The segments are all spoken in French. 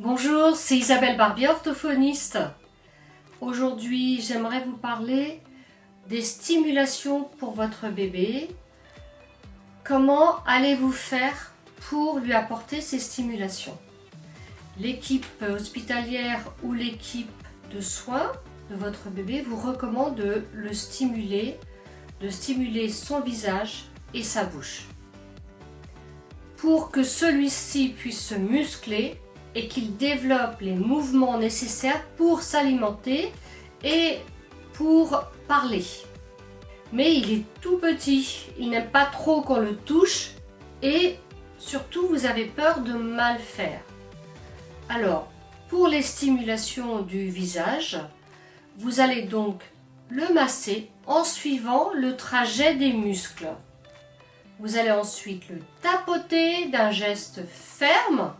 Bonjour, c'est Isabelle Barbier, orthophoniste. Aujourd'hui, j'aimerais vous parler des stimulations pour votre bébé. Comment allez-vous faire pour lui apporter ces stimulations? L'équipe hospitalière ou l'équipe de soins de votre bébé vous recommande de le stimuler, de stimuler son visage et sa bouche. Pour que celui-ci puisse se muscler et qu'il développe les mouvements nécessaires pour s'alimenter et pour parler. Mais il est tout petit, il n'aime pas trop qu'on le touche et surtout vous avez peur de mal faire. Alors, pour les stimulations du visage, vous allez donc le masser en suivant le trajet des muscles. Vous allez ensuite le tapoter d'un geste ferme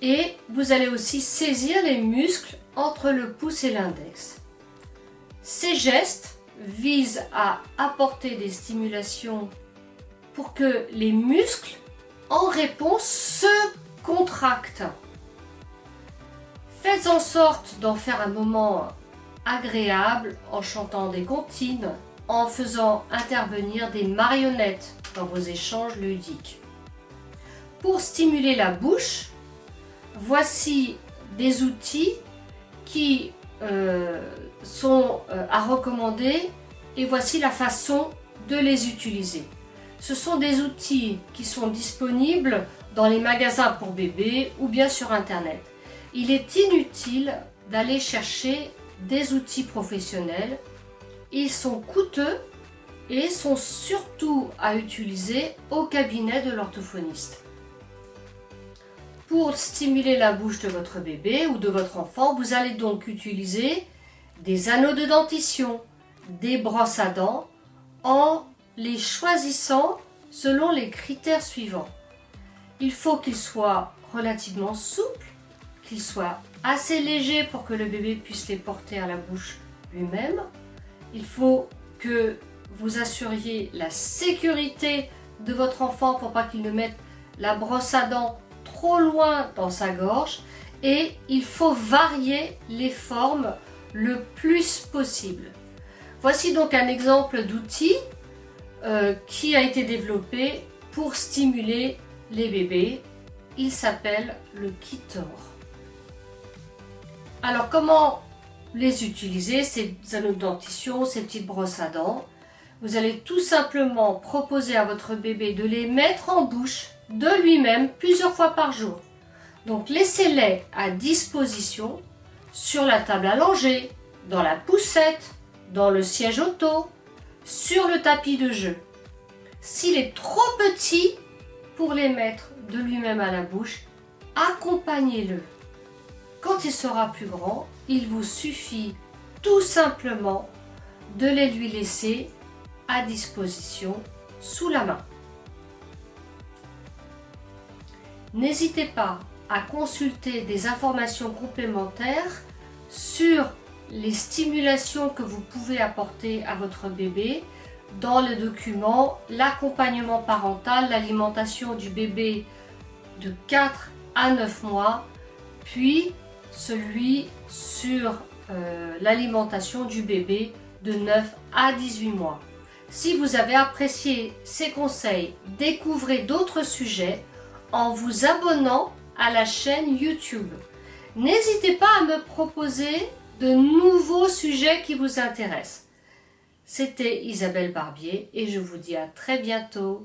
et vous allez aussi saisir les muscles entre le pouce et l'index. Ces gestes visent à apporter des stimulations pour que les muscles en réponse se contractent. Faites en sorte d'en faire un moment agréable en chantant des comptines, en faisant intervenir des marionnettes dans vos échanges ludiques. Pour stimuler la bouche, voici des outils qui sont à recommander et voici la façon de les utiliser. Ce sont des outils qui sont disponibles dans les magasins pour bébés ou bien sur internet. Il est inutile d'aller chercher des outils professionnels. Ils sont coûteux et sont surtout à utiliser au cabinet de l'orthophoniste. Pour stimuler la bouche de votre bébé ou de votre enfant, vous allez donc utiliser des anneaux de dentition, des brosses à dents, en les choisissant selon les critères suivants. Il faut qu'ils soient relativement souples, qu'ils soient assez légers pour que le bébé puisse les porter à la bouche lui-même. Il faut que vous assuriez la sécurité de votre enfant pour pas qu'il ne mette la brosse à dents trop loin dans sa gorge et il faut varier les formes le plus possible. Voici donc un exemple d'outil qui a été développé pour stimuler les bébés. Il s'appelle le Kitor. Alors comment les utiliser, ces anneaux de dentition, ces petites brosses à dents? Vous allez tout simplement proposer à votre bébé de les mettre en bouche de lui-même plusieurs fois par jour. Donc laissez-les à disposition sur la table allongée, dans la poussette, dans le siège auto, sur le tapis de jeu. S'il est trop petit pour les mettre de lui-même à la bouche, accompagnez-le. Quand il sera plus grand, il vous suffit tout simplement de les lui laisser à disposition sous la main. N'hésitez pas à consulter des informations complémentaires sur les stimulations que vous pouvez apporter à votre bébé dans le document l'accompagnement parental, l'alimentation du bébé de 4 à 9 mois, puis celui sur l'alimentation du bébé de 9 à 18 mois. Si vous avez apprécié ces conseils, découvrez d'autres sujets en vous abonnant à la chaîne YouTube. N'hésitez pas à me proposer de nouveaux sujets qui vous intéressent. C'était Isabelle Barbier et je vous dis à très bientôt.